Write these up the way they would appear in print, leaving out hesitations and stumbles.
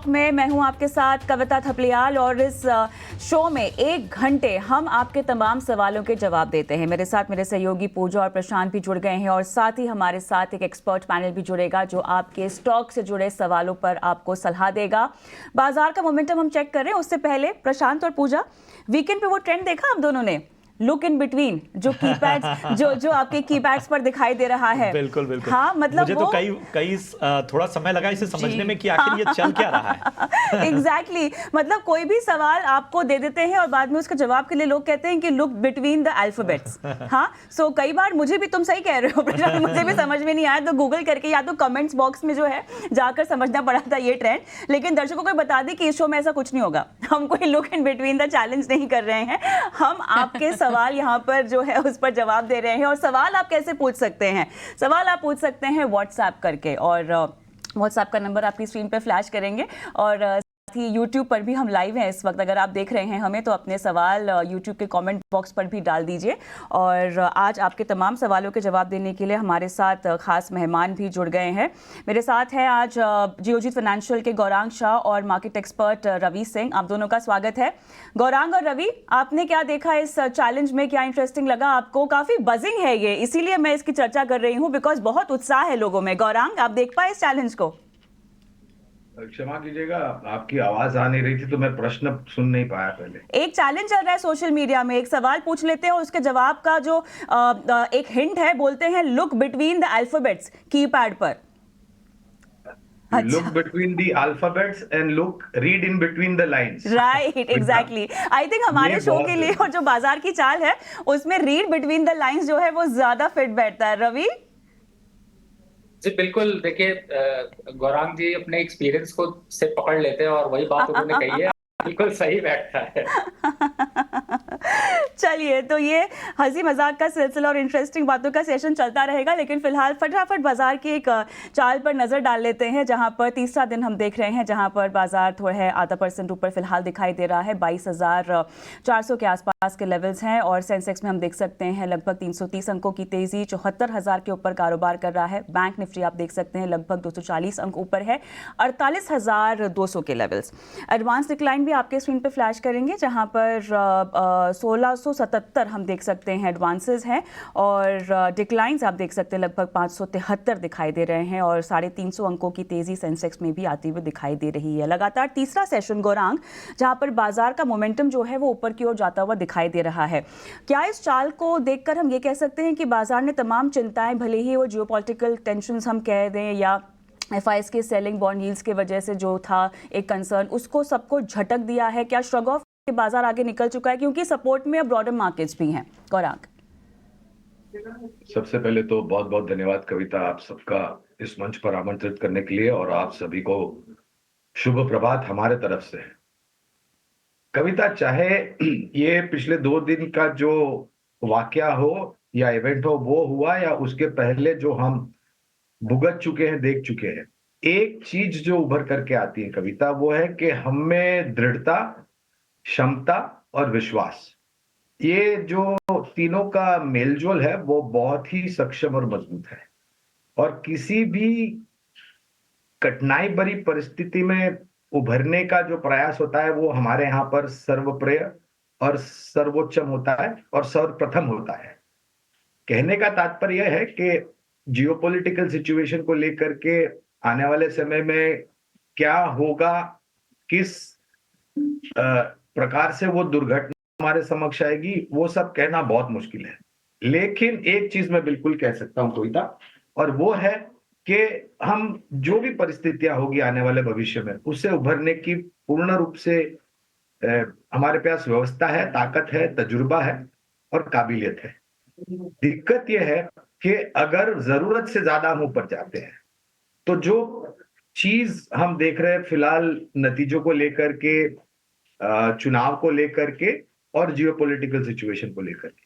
में मैं हूं आपके साथ कविता थपलियाल और इस शो में 1 घंटे हम आपके तमाम सवालों के जवाब देते हैं। मेरे साथ मेरे सहयोगी पूजा और प्रशांत भी जुड़ गए हैं और साथ ही हमारे साथ एक एक्सपर्ट पैनल भी जुड़ेगा जो आपके स्टॉक से जुड़े सवालों पर आपको सलाह देगा। बाजार का मोमेंटम हम चेक कर रहे हैं, उससे पहले प्रशांत और पूजा, वीकेंड पे वो ट्रेंड देखा आप दोनों ने, लुक इन बिटवीन, जो कीपैड्स जो आपके कीपैड्स पर दिखाई दे रहा है। बिल्कुल बिल्कुल। हाँ, मतलब मुझे तो कई थोड़ा समय लगा इसे समझने में कि आखिर ये चल क्या रहा है। एग्जैक्टली मतलब कोई भी सवाल आपको दे देते हैं और बाद में उसके जवाब के लिए लोग कहते हैं कि लुक बिटवीन द अल्फाबेट्स। हाँ, सो कई बार मुझे भी, तुम सही कह रहे हो प्रशांत, मुझे भी समझ में नहीं आया तो गूगल करके या तो कमेंट्स बॉक्स में जो है जाकर समझना पड़ा था ये ट्रेंड। लेकिन दर्शकों को बता दें कि इस शो में ऐसा कुछ नहीं होगा, हम कोई look in between the challenge नहीं कर रहे हैं। हम आपके सवाल यहाँ पर जो है उस पर जवाब दे रहे हैं। और सवाल आप कैसे पूछ सकते हैं? सवाल आप पूछ सकते हैं व्हाट्सएप करके, और व्हाट्सएप का नंबर आपकी स्क्रीन पे फ्लैश करेंगे। और ही यूट्यूब पर भी हम लाइव हैं इस वक्त, अगर आप देख रहे हैं हमें तो अपने सवाल यूट्यूब के कमेंट बॉक्स पर भी डाल दीजिए। और आज आपके तमाम सवालों के जवाब देने के लिए हमारे साथ खास मेहमान भी जुड़ गए हैं। मेरे साथ हैं आज जियोजीत फाइनेंशियल के गौरांग शाह और मार्केट एक्सपर्ट रवि सिंह। आप दोनों का स्वागत है। गौरांग और रवि, आपने क्या देखा इस चैलेंज में, क्या इंटरेस्टिंग लगा आपको? काफ़ी बजिंग है ये, इसीलिए मैं इसकी चर्चा कर रही हूँ, बिकॉज बहुत उत्साह है लोगों में। गौरांग, आप देख पाए इस चैलेंज को? क्षमा कीजिएगा, आपकी आवाज आ नहीं रही थी तो मैं प्रश्न सुन नहीं पाया पहले। एक चैलेंज चल रहा है सोशल मीडिया में, एक सवाल पूछ लेते हैं और उसके जवाब का जो एक हिंट है, बोलते हैं look between the alphabets keypad पर। Look between the alphabets and look read in between the lines. Right, exactly. I think हमारे शो के लिए और जो बाजार की चाल है उसमें रीड बिटवीन द लाइंस जो है वो ज्यादा फिट बैठता है। रवि जी बिल्कुल, देखिए गौरांग जी अपने एक्सपीरियंस को से पकड़ लेते हैं और वही बात उन्होंने कही है, बिल्कुल सही बैठता है। चलिए, तो ये हंसी मजाक का सिलसिला और इंटरेस्टिंग बातों का सेशन चलता रहेगा, लेकिन फिलहाल फटाफट बाजार की एक चाल पर नजर डाल लेते हैं, जहां पर तीसरा दिन हम देख रहे हैं जहां पर बाजार थोड़ा है ½ ऊपर फिलहाल दिखाई दे रहा है। 22,400 के आसपास के लेवल्स हैं और सेंसेक्स में हम देख सकते हैं लगभग 330 अंकों की तेजी, 74,000 के ऊपर कारोबार कर रहा है। बैंक निफ्टी आप देख सकते हैं लगभग 240 अंक ऊपर है, 48,200 के लेवल्स। एडवांस डिक्लाइन भी आपके स्क्रीन पे फ्लैश करेंगे, जहां पर 1677 हम देख सकते हैं एडवांसेस हैं, और डिक्लाइंस आप देख सकते हैं लगभग 573 दिखाई दे रहे हैं, और 350 अंकों की तेजी सेंसेक्स में भी आती हुई दिखाई दे रही है। लगातार तीसरा सेशन गौरांग, जहां पर बाजार का मोमेंटम जो है वो ऊपर की ओर जाता हुआ दिखाई दे रहा है। क्या इस चाल को देखकर हम ये कह सकते हैं कि बाजार ने तमाम चिंताएं, भले ही वो जियोपॉलिटिकल टेंशंस हम कह दें या एफआईएस के सेलिंग बॉन्ड यील्ड्स की वजह से जो था एक कंसर्न, उसको सबको झटक दिया है? क्या श्रग ऑफ के बाजार आगे निकल चुका है, क्योंकि सपोर्ट में अब ब्रॉडर मार्केट्स भी हैं? गौरांग, सबसे पहले तो बहुत बहुत धन्यवाद कविता, आप सबका इस मंच पर आमंत्रित करने के लिए, और आप सभी को शुभ प्रभात हमारे तरफ से। कविता, चाहे ये पिछले 2 दिन का जो वाकया हो या इवेंट हो वो हुआ, या उसके पहले जो हम भुगत चुके हैं, देख चुके हैं, एक चीज जो उभर करके आती है कविता, वो है कि हमें दृढ़ता, क्षमता और विश्वास, ये जो तीनों का मेलजोल है वो बहुत ही सक्षम और मजबूत है। और किसी भी कठिनाई भरी परिस्थिति में उभरने का जो प्रयास होता है वो हमारे यहाँ पर सर्वप्रिय और सर्वोच्चम होता है और सर्वप्रथम होता है। कहने का तात्पर्य यह है कि जियोपॉलिटिकल सिचुएशन को लेकर के आने वाले समय में क्या होगा, किस प्रकार से वो दुर्घटना हमारे समक्ष आएगी, वो सब कहना बहुत मुश्किल है। लेकिन एक चीज मैं बिल्कुल कह सकता हूं कविता, और वो है कि हम जो भी परिस्थितियां होगी आने वाले भविष्य में, उससे उभरने की पूर्ण रूप से हमारे पास व्यवस्था है, ताकत है, तजुर्बा है और काबिलियत है। दिक्कत यह है कि अगर जरूरत से ज्यादा हम ऊपर जाते हैं तो जो चीज हम देख रहे हैं फिलहाल नतीजों को लेकर के, चुनाव को लेकर के और जियोपॉलिटिकल सिचुएशन को लेकर के,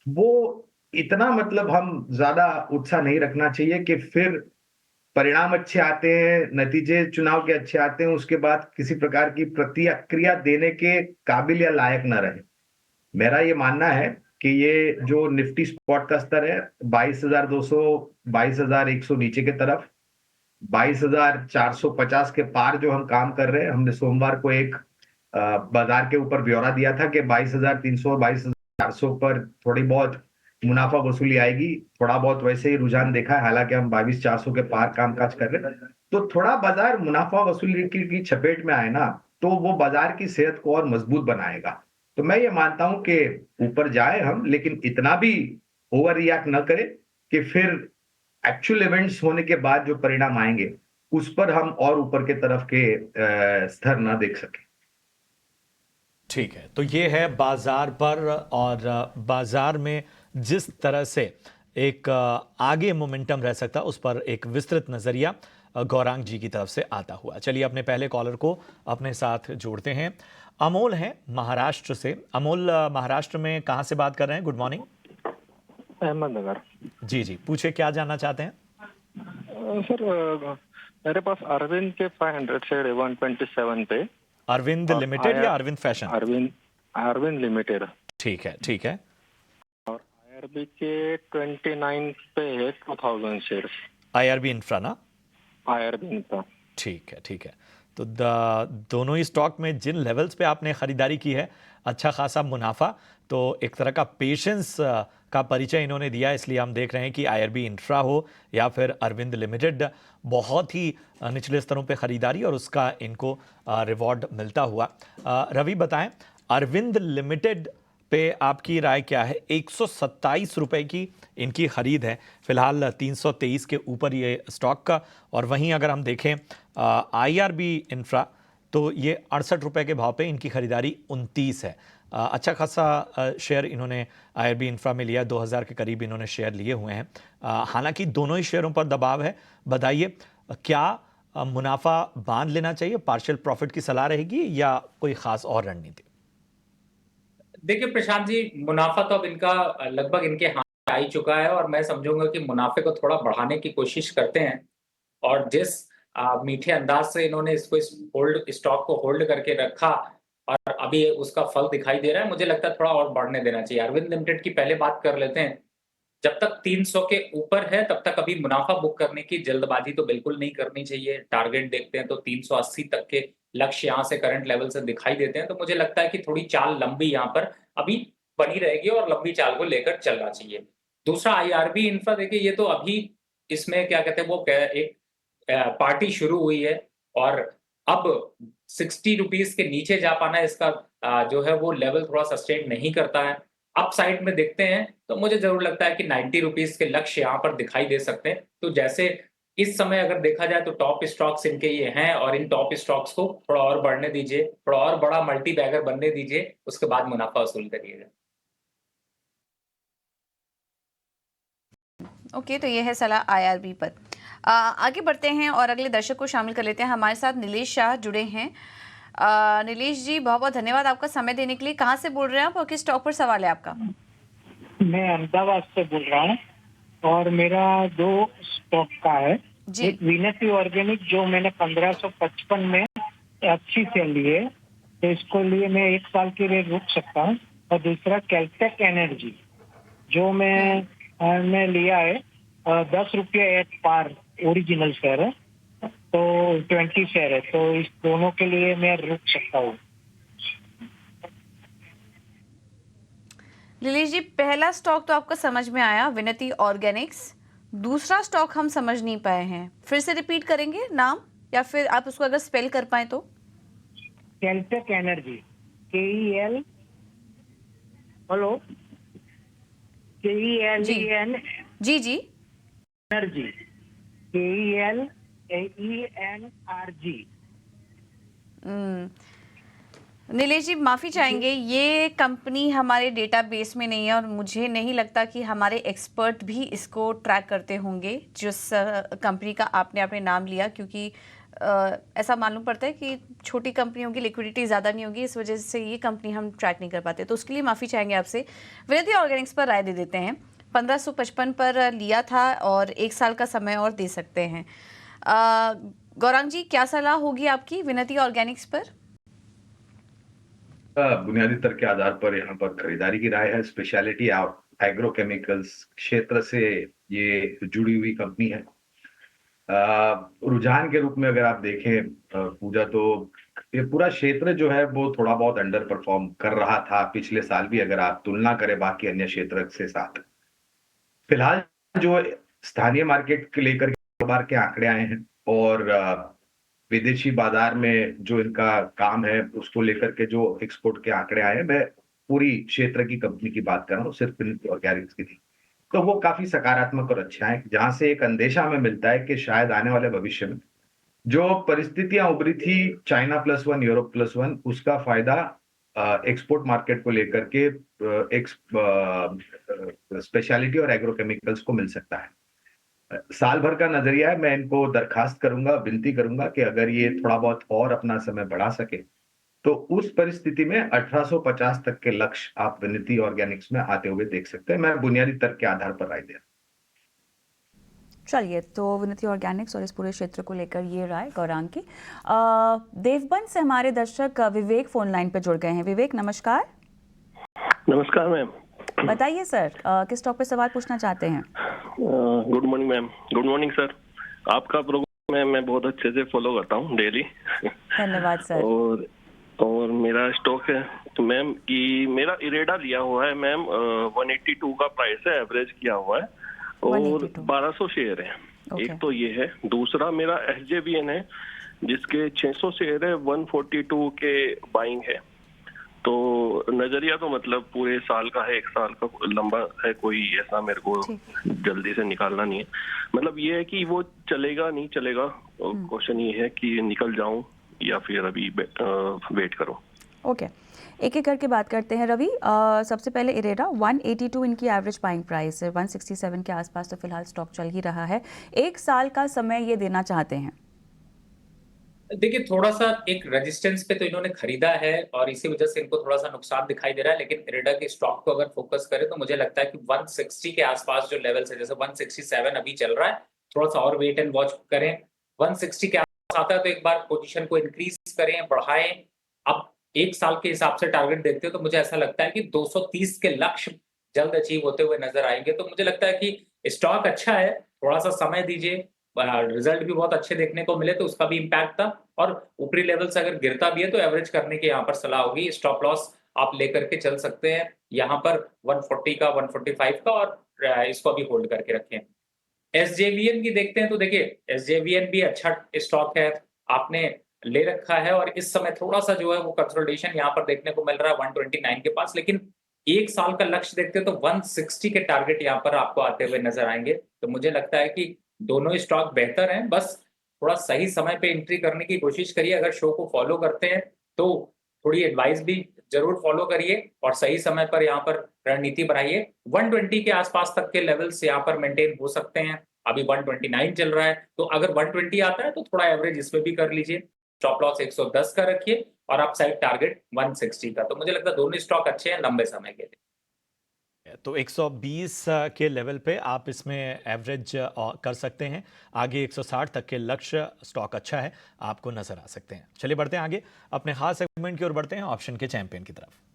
वो इतना मतलब हम ज्यादा उत्साह नहीं रखना चाहिए कि फिर परिणाम अच्छे आते हैं, नतीजे चुनाव के अच्छे आते हैं, उसके बाद किसी प्रकार की प्रतिक्रिया देने के काबिल या लायक न रहे। मेरा ये मानना है कि ये जो निफ्टी स्पॉट का स्तर है 22,200 22,100 नीचे के तरफ, 22,450 के पार जो हम काम कर रहे हैं। हमने सोमवार को एक बाजार के ऊपर ब्यौरा दिया था कि 22,300 22,400 पर थोड़ी बहुत मुनाफा वसूली आएगी। थोड़ा बहुत वैसे ही रुझान देखा है, हालांकि हम 22,400 के पार कामकाज कर रहे हैं। तो थोड़ा बाजार मुनाफा वसूली की चपेट में आए ना, तो वो बाजार की सेहत को और मजबूत बनाएगा। तो मैं ये मानता हूं कि ऊपर जाए हम, लेकिन इतना भी ओवर रिएक्ट न करें कि फिर एक्चुअल इवेंट्स होने के बाद जो परिणाम आएंगे उस पर हम और ऊपर के तरफ के स्तर न देख सके। ठीक है, तो ये है बाजार पर, और बाजार में जिस तरह से एक आगे मोमेंटम रह सकता उस पर एक विस्तृत नजरिया गौरांग जी की तरफ से आता हुआ। चलिए अपने पहले कॉलर को अपने साथ जोड़ते हैं। अमोल हैं महाराष्ट्र से। अमोल, महाराष्ट्र में कहाँ से बात कर रहे हैं? Good morning. अहमदनगर। जी जी, पूछे क्या जानना चाहते हैं? सर मेरे पास अरविंद के 500 शेयर 127 पे। अरविंद और लिमिटेड या अरविंद फैशन? अरविंद लिमिटेड। ठीक है, ठीक है। और आईआरबी के 29 पे है 2000 शेयर। आईआरबी इंफ्रा ना? IRB infra. ठीक है, ठीक है। तो दोनों ही स्टॉक में जिन लेवल्स पे आपने खरीदारी की है, अच्छा खासा मुनाफा, तो एक तरह का पेशेंस का परिचय इन्होंने दिया। इसलिए हम देख रहे हैं कि आईआरबी इंफ्रा हो या फिर अरविंद लिमिटेड, बहुत ही निचले स्तरों पे खरीदारी और उसका इनको रिवॉर्ड मिलता हुआ। रवि बताएं, अरविंद लिमिटेड पे आपकी राय क्या है? 127 रुपए की इनकी खरीद है फिलहाल, 323 के ऊपर ये स्टॉक का। और वहीं अगर हम देखें आईआरबी इंफ्रा, तो ये 68 रुपए के भाव पे इनकी खरीदारी 29 है। अच्छा खासा शेयर इन्होंने आईआरबी इंफ्रा में लिया, 2000 के करीब इन्होंने शेयर लिए हुए हैं। हालांकि दोनों ही शेयरों पर दबाव है। बताइए, क्या मुनाफा बांध लेना चाहिए, पार्शियल प्रॉफिट की सलाह रहेगी या कोई खास और रणनीति? देखिए प्रशांत जी, मुनाफा तो अब इनका लगभग इनके हाथ में आ ही चुका है और मैं समझूंगा कि मुनाफे को थोड़ा बढ़ाने की कोशिश करते हैं। और जिस मीठे अंदाज से इन्होंने इसको स्टॉक को होल्ड करके रखा और अभी उसका फल दिखाई दे रहा है, मुझे लगता है थोड़ा और बढ़ने देना चाहिए। अरविंद लिमिटेड की पहले बात कर लेते हैं। जब तक 300 के ऊपर है तब तक अभी मुनाफा बुक करने की जल्दबाजी तो बिल्कुल नहीं करनी चाहिए। टारगेट देखते हैं तो 380 तक के लक्ष्य यहाँ से करंट लेवल से दिखाई देते हैं। तो मुझे लगता है कि थोड़ी चाल लंबी यहाँ पर अभी बनी रहेगी और लंबी चाल को लेकर चलना चाहिए। दूसरा आईआरबी इंफ्रा, देखिए ये तो अभी इसमें क्या कहते हैं, वो एक पार्टी शुरू हुई है और अब 60 रुपीज के नीचे जा पाना इसका जो है वो लेवल थोड़ा सस्टेन नहीं करता है। अप साइड में देखते हैं तो मुझे जरूर लगता है कि 90 रुपीज के लक्ष्य यहाँ पर दिखाई दे सकते हैं। तो जैसे इस समय अगर देखा जाए तो टॉप स्टॉक्स इनके ये हैं और इन टॉप स्टॉक्स को थोड़ा और बढ़ने दीजिए, थोड़ा और बड़ा मल्टी बैगर बनने दीजिए, उसके बाद मुनाफा वसूल करिएगा। ओके, तो ये है सलाह आईआरबी पर। आगे बढ़ते हैं और अगले दर्शक को शामिल कर लेते हैं। हमारे साथ नीलेश शाह जुड़े हैं। नीलेश जी, बहुत बहुत धन्यवाद आपका समय देने के लिए। कहाँ से बोल रहे हैं आप और किस स्टॉक पर सवाल है आपका? मैं अहमदाबाद से बोल रहा हूँ और मेरा 2 स्टॉक का है। एक विनती ऑर्गेनिक जो मैंने 1555 में अच्छी से लिए, तो इसको लिए मैं 1 साल के लिए रुक सकता हूँ। और दूसरा कैलटेक एनर्जी जो मैं लिया है 10 रुपये एट पार, ओरिजिनल शेयर है, तो 20 शेयर है, तो इस दोनों के लिए मैं रुक सकता हूँ। नीलेश जी, पहला स्टॉक तो आपका समझ में आया, विनती ऑर्गेनिक्स। दूसरा स्टॉक हम समझ नहीं पाए हैं, फिर से रिपीट करेंगे नाम, या फिर आप उसको अगर स्पेल कर पाए तो? Caltech energy, KEL, hello, KELEN जी जी, एनर्जी, KELENRG। नीलेश जी, माफ़ी चाहेंगे, ये कंपनी हमारे डेटाबेस में नहीं है और मुझे नहीं लगता कि हमारे एक्सपर्ट भी इसको ट्रैक करते होंगे जिस कंपनी का आपने नाम लिया, क्योंकि ऐसा मालूम पड़ता है कि छोटी कंपनियों की लिक्विडिटी ज़्यादा नहीं होगी, इस वजह से ये कंपनी हम ट्रैक नहीं कर पाते। तो उसके लिए माफ़ी चाहेंगे आपसे। विनती ऑर्गेनिक्स पर राय दे देते हैं। 1555 पर लिया था और 1 साल का समय और दे सकते हैं। गौरांग जी, क्या सलाह होगी आपकी विनती ऑर्गेनिक्स पर? बुनियादी तर्क के आधार पर यहाँ पर खरीदारी की राय है। स्पेशलिटी एग्रोकेमिकल्स क्षेत्र से ये जुड़ी हुई कंपनी है। रुझान के रूप में अगर आप देखें पूजा, तो ये पूरा क्षेत्र जो है वो थोड़ा बहुत अंडर परफॉर्म कर रहा था पिछले साल भी, अगर आप तुलना करें बाकी अन्य क्षेत्र से साथ। फिलहाल जो स्थानीय मार्केट के लेकर कारोबार के आंकड़े आए हैं और विदेशी बाजार में जो इनका काम है उसको लेकर के जो एक्सपोर्ट के आंकड़े आए हैं, मैं पूरी क्षेत्र की कंपनी की बात कर रहा हूँ, सिर्फ विनती ऑर्गेनिक्स की नहीं, तो वो काफी सकारात्मक और अच्छा है, जहां से एक अंदेशा हमें मिलता है कि शायद आने वाले भविष्य में जो परिस्थितियां उभरी थी चाइना +1 यूरोप +1, उसका फायदा एक्सपोर्ट मार्केट को लेकर के स्पेशलिटी और एग्रोकेमिकल्स को मिल सकता है। साल भर का नजरिया है, मैं इनको दरखास्त करूंगा, विनती करूंगा कि अगर ये थोड़ा बहुत और अपना समय बढ़ा सके तो उस परिस्थिति में 1850 तक के लक्ष्य आप विनती ऑर्गेनिक्स में आते हुए देख सकते हैं। मैं बुनियादी तर्क के आधार पर राय दे रहा हूं। चलिए, तो विनती ऑर्गेनिक्स और इस पूरे क्षेत्र को लेकर ये राय गौरांग की। देवबंद से हमारे दर्शक विवेक फोन लाइन पे जुड़ गए हैं। विवेक, नमस्कार। नमस्कार मैम। बताइए सर, किस टॉपिक पे सवाल पूछना चाहते हैं? Good morning ma'am. Good morning sir. आपका प्रोग्राम मैं बहुत अच्छे से फॉलो करता हूँ डेली। धन्यवाद सर। और मेरा स्टॉक है तो मैम कि मेरा इरेडा लिया हुआ है मैम, 182 का प्राइस है, एवरेज किया हुआ है और 1200 शेयर है। एक तो ये है। दूसरा मेरा SJVN है जिसके 600 शेयर है, 142 के बाइंग है। तो नजरिया तो मतलब पूरे साल का है, एक साल का लंबा है, कोई ऐसा मेरे को जल्दी से निकालना नहीं है। मतलब ये है कि वो चलेगा नहीं चलेगा, क्वेश्चन ये है कि निकल जाऊं या फिर अभी वेट करो। ओके, एक एक करके बात करते हैं रवि। सबसे पहले इरेडा 182 इनकी एवरेज बाइंग प्राइस है, 167 के आसपास तो फिलहाल स्टॉक चल ही रहा है। एक साल का समय ये देना चाहते हैं। देखिए, थोड़ा सा एक रेजिस्टेंस पे तो इन्होंने खरीदा है और इसी वजह से इनको थोड़ा सा नुकसान दिखाई दे रहा है, लेकिन इरेडा के स्टॉक को अगर फोकस करें तो मुझे लगता है कि 160 के आसपास जो लेवल्स है, जैसे 167 अभी चल रहा है, थोड़ा सा और वेट एंड वॉच करें। 160 के आसपास आता है तो एक बार पोजीशन को इंक्रीज करें, बढ़ाएं। अब एक साल के हिसाब से टारगेट देखते हो तो मुझे ऐसा लगता है कि 230 के लक्ष्य जल्द अचीव होते हुए नजर आएंगे। तो मुझे लगता है कि स्टॉक अच्छा है, थोड़ा सा समय दीजिए, रिजल्ट भी बहुत अच्छे देखने को मिले तो उसका भी इम्पैक्ट था, और ऊपरी लेवल से अगर गिरता भी है तो एवरेज करने की यहाँ पर सलाह होगी। स्टॉप लॉस आप लेकर के चल सकते हैं यहाँ पर 140 का, 145 का, और इसको अभी होल्ड करके रखें। SJVN की देखते हैं तो देखिए, SJVN भी अच्छा स्टॉक है, आपने ले रखा है और इस समय थोड़ा सा जो है वो कंसोलिडेशन यहाँ पर देखने को मिल रहा है 129 के पास, लेकिन एक साल का लक्ष्य देखते हैं तो 160 के टारगेट यहाँ पर आपको आते हुए नजर आएंगे। तो मुझे लगता है कि दोनों ही स्टॉक बेहतर हैं, बस थोड़ा सही समय पे एंट्री करने की कोशिश करिए। अगर शो को फॉलो करते हैं तो थोड़ी एडवाइस भी जरूर फॉलो करिए और सही समय पर यहाँ पर रणनीति बनाइए। 120 के आसपास तक के लेवल्स यहाँ पर मेंटेन हो सकते हैं। अभी 129 चल रहा है, तो अगर 120 आता है तो थोड़ा एवरेज इसमें भी कर लीजिए। स्टॉप लॉस 110 का रखिए और अपसाइड टारगेट 160 का। तो मुझे लगता है दोनों स्टॉक अच्छे हैं लंबे समय के लिए। तो 120 के लेवल पे आप इसमें एवरेज कर सकते हैं। आगे 160 तक के लक्ष्य स्टॉक अच्छा है, आपको नजर आ सकते हैं। चलिए बढ़ते हैं आगे, अपने खास सेगमेंट की ओर बढ़ते हैं, ऑप्शन के चैंपियन की तरफ।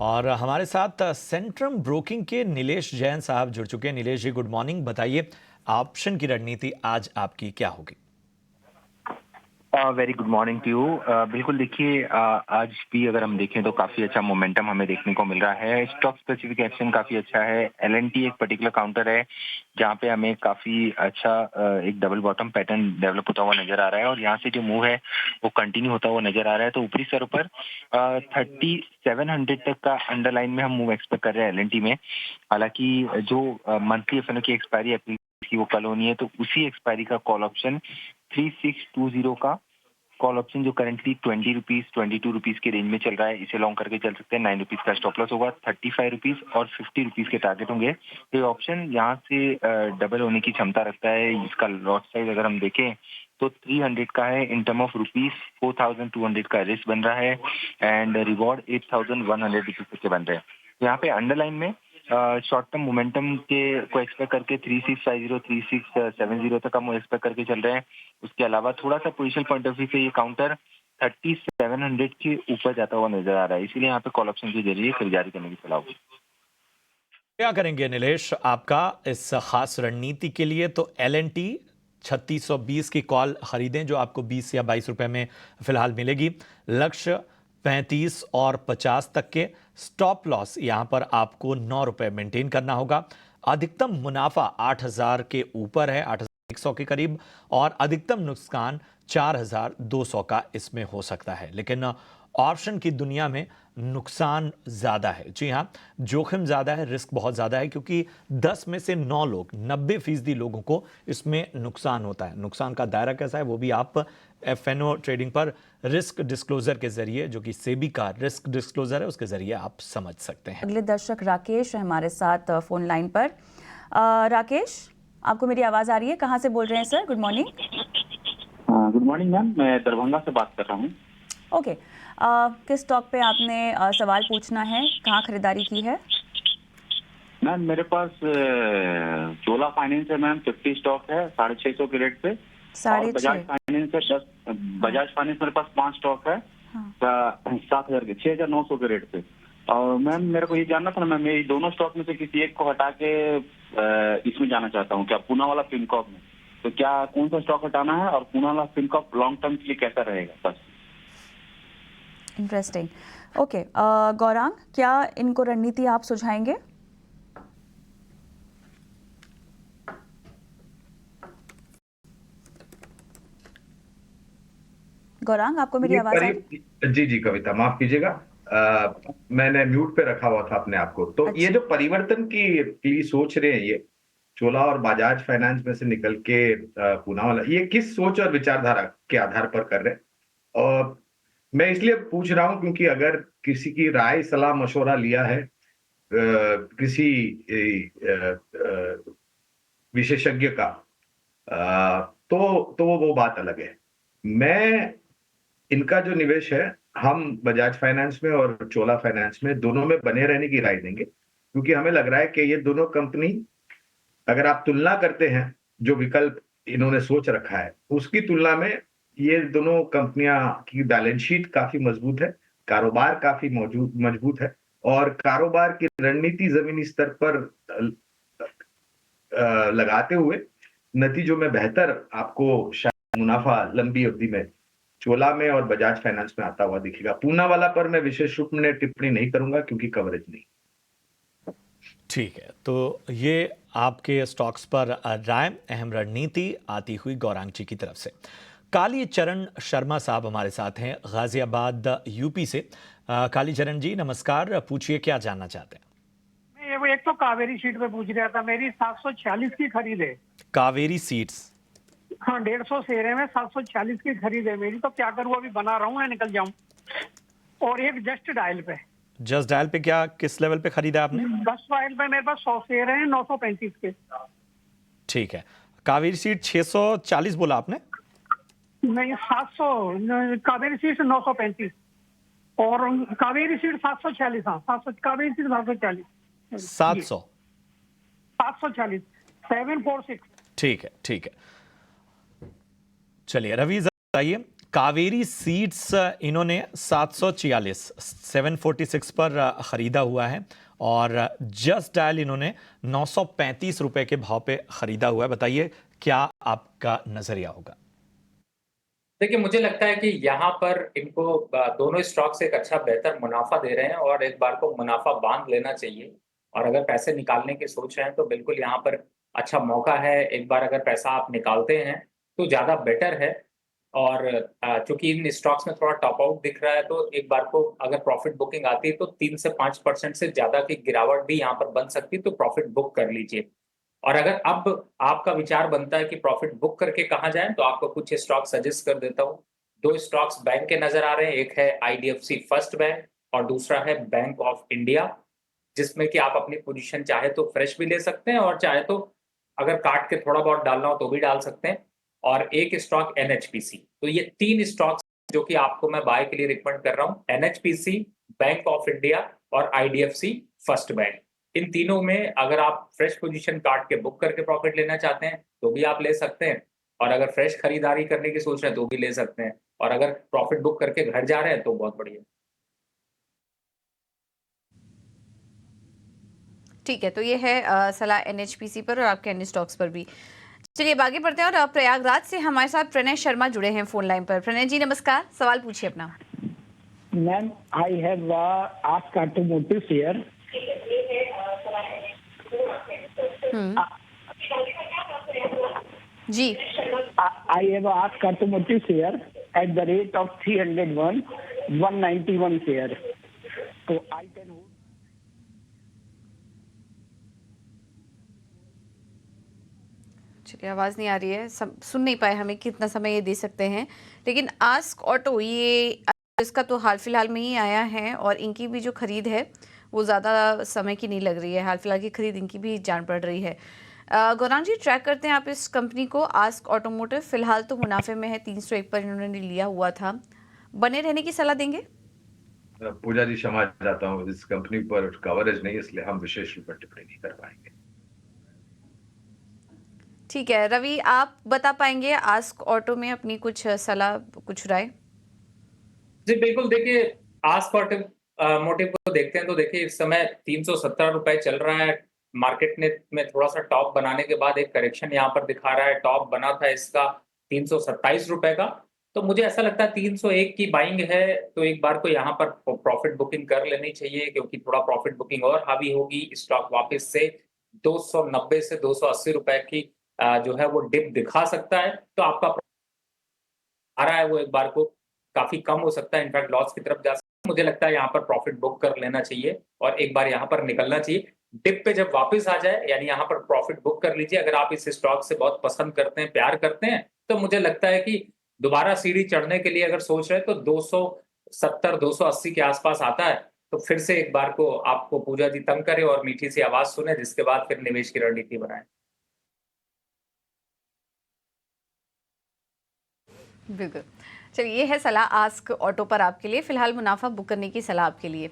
और हमारे साथ सेंट्रम ब्रोकिंग के नीलेश जैन साहब जुड़ चुके हैं। Nilesh ji, good morning. बताइए, ऑप्शन की रणनीति आज आपकी क्या होगी? Very good morning to you. बिल्कुल, देखिए आज भी अगर हम देखें तो काफी अच्छा मोमेंटम हमें देखने को मिल रहा है। स्टॉक स्पेसिफिक एक्शन काफी अच्छा है। LNT एक पर्टिकुलर काउंटर है जहां पे हमें काफी अच्छा एक डबल बॉटम पैटर्न डेवलप होता हुआ नजर आ रहा है और यहाँ से जो मूव है वो कंटिन्यू होता हुआ नजर आ रहा है। तो ऊपरी स्तर पर 3700 तक का अंडरलाइन में हम मूव एक्सपेक्ट कर रहे हैं LNT में। हालांकि जो मंथली FNO की एक्सपायरी अप्रैल की वो कल होनी है, तो उसी एक्सपायरी का कॉल ऑप्शन 3620 का कॉल ऑप्शन जो करंटली 20 रुपीज 22 रुपीज के रेंज में चल रहा है, इसे लॉन्ग करके चल सकते हैं। 9 रुपीज का स्टॉप लॉस होगा, 35 रुपीज और 50 रुपीज के टारगेट होंगे। तो ये ऑप्शन यहाँ से डबल होने की क्षमता रखता है। इसका लॉट साइज अगर हम देखें तो 300 का है। इन टर्म ऑफ रुपीज 4200 का रिस्क बन रहा है एंड रिवॉर्ड 8100 रुपीज के बन रहे हैं। यहाँ पे अंडरलाइन में शॉर्ट टर्म मोमेंटम के को एक्सपेक्ट करके 3650 3670 तक हम एक्सपेक्ट करके चल रहे हैं। उसके अलावा थोड़ा सा पोजिशनल पॉइंट ऑफ व्यू से ये काउंटर 3700 के ऊपर जाता हुआ नजर आ रहा है, इसीलिए यहाँ पे कॉल ऑप्शन के जरिए खरीदारी करने की सलाह होगी। क्या करेंगे नीलेश आपका इस खास रणनीति के लिए? तो LNT 3620 की कॉल खरीदें जो आपको 20 या 22 रुपए में फिलहाल मिलेगी। लक्ष्य 35 और 50 तक के, स्टॉप लॉस यहां पर आपको 9 रुपए मेंटेन करना होगा। अधिकतम मुनाफा 8000 के ऊपर है, 8100 के करीब, और अधिकतम नुकसान 4200 का इसमें हो सकता है। लेकिन ऑप्शन की दुनिया में नुकसान ज्यादा है। जी हाँ, जोखिम ज्यादा है, रिस्क बहुत ज्यादा है, क्योंकि 10 में से 9 लोग, 90% लोगों को इसमें नुकसान होता है। नुकसान का दायरा कैसा है वो भी आप FNO ट्रेडिंग पर रिस्क डिस्क्लोजर के जरिए, जो कि सेबी का रिस्क डिस्क्लोजर है, उसके जरिए आप समझ सकते हैं। अगले दर्शक राकेश है हमारे साथ फोन लाइन पर। राकेश, आपको मेरी आवाज आ रही है? कहाँ से बोल रहे हैं sir? Good morning. Good morning ma'am, मैं दरभंगा से बात कर रहा हूँ। ओके, किस स्टॉक पे आपने सवाल पूछना है? कहाँ खरीदारी की है? मैम मेरे पास चोला फाइनेंस है मैम, 50 स्टॉक है 650 के रेट पे। और बजाज फाइनेंस है 10, बजाज फाइनेंस मेरे पास 5 स्टॉक है 7000 के, 6900 के रेट पे। और मैम मेरे को ये जानना था ना मैम, ये दोनों स्टॉक में से किसी एक को हटा के इसमें जाना चाहता हूँ, क्या पूना वाला फिनकॉप में। तो क्या कौन सा स्टॉक हटाना है और पूना वाला फिनकॉप लॉन्ग टर्म के लिए कैसा रहेगा? बस। इंटरेस्टिंग। ओके, गौरांग, क्या इनको रणनीति आप सुझाएंगे? गौरांग, आपको मेरी आवाज आ रही? जी जी कविता, माफ कीजिएगा, मैंने म्यूट पे रखा हुआ था अपने आप को। तो ये जो परिवर्तन की सोच रहे हैं, ये चोला और बजाज फाइनेंस में से निकल के पूना वाला, ये किस सोच और विचारधारा के आधार पर कर रहे हैं? और मैं इसलिए पूछ रहा हूं क्योंकि अगर किसी की राय, सलाह, मशवरा लिया है किसी विशेषज्ञ का, तो वो बात अलग है। मैं इनका जो निवेश है, हम बजाज फाइनेंस में और चोला फाइनेंस में दोनों में बने रहने की राय देंगे, क्योंकि हमें लग रहा है कि ये दोनों कंपनी, अगर आप तुलना करते हैं जो विकल्प इन्होंने सोच रखा है, उसकी तुलना में ये दोनों कंपनियां की बैलेंस शीट काफी मजबूत है, कारोबार काफी मजबूत है, और कारोबार की रणनीति जमीनी स्तर पर लगाते हुए नतीजों में बेहतर आपको शायद मुनाफा लंबी अवधि में चोला में और बजाज फाइनेंस में आता हुआ दिखेगा। पूना वाला पर मैं विशेष रूप में टिप्पणी नहीं करूंगा क्योंकि कवरेज नहीं। ठीक है, तो ये आपके स्टॉक्स पर राय, अहम रणनीति आती हुई गौरांग जी की तरफ से। काली चरण शर्मा साहब हमारे साथ हैं गाजियाबाद यूपी से। काली चरण जी नमस्कार, पूछिए क्या जानना चाहते हैं? मैं एक तो कावेरी सीट पे पूछ रहा था, मेरी 746 की खरीद है। कावेरी सीड्स? हाँ, 150 शेयर है, मैं 746 की खरीद है मेरी, तो क्या करूँ? अभी बना रहा हूँ या निकल जाऊँ? और एक जस्ट डायल पे। जस्ट डायल पे क्या, किस लेवल पे खरीदा आपने? जस्ट डायल पे मेरे पास 100 शेयर है 935 के। ठीक है, कावेरी सीट 640 बोला आपने? नहीं, 700, कावेरी सीट 935 और कावेरी सीट 746। हाँ, 700, कावेरी सीट 740। 740 746। ठीक है, ठीक है। चलिए रवि बताइए, कावेरी सीड्स इन्होंने 746 पर खरीदा हुआ है, और जस्ट डायल इन्होंने 935 रुपए के भाव पे खरीदा हुआ है। बताइए क्या आपका नजरिया होगा? देखिए, मुझे लगता है कि यहाँ पर इनको दोनों स्टॉक्स एक अच्छा बेहतर मुनाफा दे रहे हैं और एक बार को मुनाफा बांध लेना चाहिए। और अगर पैसे निकालने की सोच रहे हैं तो बिल्कुल यहाँ पर अच्छा मौका है। एक बार अगर पैसा आप निकालते हैं तो ज़्यादा बेटर है। और चूंकि इन स्टॉक्स में थोड़ा टॉप आउट दिख रहा है, तो एक बार को अगर प्रॉफिट बुकिंग आती है तो 3 से 5% से ज़्यादा की गिरावट भी यहाँ पर बन सकती है, तो प्रॉफिट बुक कर लीजिए। और अगर अब आपका विचार बनता है कि प्रॉफिट बुक करके कहाँ जाएं, तो आपको कुछ स्टॉक सजेस्ट कर देता हूँ। 2 स्टॉक्स बैंक के नजर आ रहे हैं, एक है IDFC फर्स्ट बैंक और दूसरा है बैंक ऑफ इंडिया, जिसमें कि आप अपनी पोजीशन चाहे तो फ्रेश भी ले सकते हैं और चाहे तो अगर काट के थोड़ा बहुत डालना हो तो भी डाल सकते हैं। और एक स्टॉक NHPC। तो ये 3 स्टॉक्स जो कि आपको मैं बाय के लिए रिकमेंड कर रहा हूँ, NHPC, बैंक ऑफ इंडिया और IDFC फर्स्ट बैंक। इन तीनों में अगर आप फ्रेश पोजीशन काट के बुक करके प्रॉफिट लेना चाहते हैं तो भी आप ले सकते हैं, और अगर फ्रेश खरीदारी करने की सोच रहे हैं तो भी ले सकते हैं, और अगर प्रॉफिट बुक करके घर जा रहे हैं तो बहुत बढ़िया। ठीक है, तो ये है सलाह NHPC पर और आपके अन्य स्टॉक्स पर भी। चलिए अब आगे बढ़ते हैं और अब प्रयागराज से हमारे साथ प्रणय शर्मा जुड़े हैं फोन लाइन पर। प्रणय जी नमस्कार, सवाल पूछिए अपना। Ma'am I have asked automotive share जी। I have asked automotive share at the rate of 301, 191 share. So I can hold. चलिए आवाज़ नहीं आ रही है, सुन नहीं पाए हमें कितना समय ये दे सकते हैं, लेकिन आस्क ऑटो ये इसका तो हाल फिलहाल में ही आया है और इनकी भी जो खरीद है वो ज़्यादा समय की नहीं लग रही है। हाल फिलहाल की खरीद इनकी भी जान पड़ रही है। गौरांग जी ट्रैक करते हैं आप इस कंपनी को, आस्क ऑटोमोटिव फिलहाल तो मुनाफे में है, 301 पर इन्होंने लिया हुआ था, बने रहने की सलाह देंगे? पूजा जी क्षमा चाहता हूँ, इस कंपनी पर कवरेज नहीं, इसलिए हम विशेष रूप से टिप्पणी नहीं कर पाएंगे। ठीक है, रवि आप बता पाएंगे आस्क ऑटो में अपनी कुछ सलाह, कुछ राय? जी बिल्कुल, देखिए आस्क ऑटोमोटिव को देखते हैं तो देखिए इस समय 317 रुपए चल रहा है। मार्केट में थोड़ा सा टॉप बनाने के बाद एक करेक्शन यहाँ पर दिखा रहा है। टॉप बना था इसका 327 रुपए का, तो मुझे ऐसा लगता है 301 की बाइंग है तो एक बार को यहाँ पर प्रॉफिट बुकिंग कर लेनी चाहिए, क्योंकि थोड़ा प्रॉफिट बुकिंग और हावी होगी, स्टॉक वापस से 290 से 280 रुपए की जो है वो डिप दिखा सकता है। तो आपका आ रहा है वो एक बार को काफी कम हो सकता है, इनफैक्ट लॉस की तरफ जा सकता है। मुझे लगता है यहाँ पर प्रॉफिट बुक कर लेना चाहिए और एक बार यहाँ पर निकलना चाहिए। डिप पे जब वापस आ जाए यानी यहाँ पर प्रॉफिट बुक कर लीजिए। अगर आप इस स्टॉक से बहुत पसंद करते हैं, प्यार करते हैं, तो मुझे लगता है कि दोबारा सीढ़ी चढ़ने के लिए अगर सोच रहे हैं तो 270 280 के आसपास आता है, तो फिर से एक बार को आपको पूजा जी तंग करे और मीठी सी आवाज सुने, जिसके बाद फिर निवेश की रणनीति बनाए। बिल्कुल, चलिए ये है सलाह आस्क ऑटो पर आपके लिए, फिलहाल मुनाफा बुक करने की सलाह आपके लिए।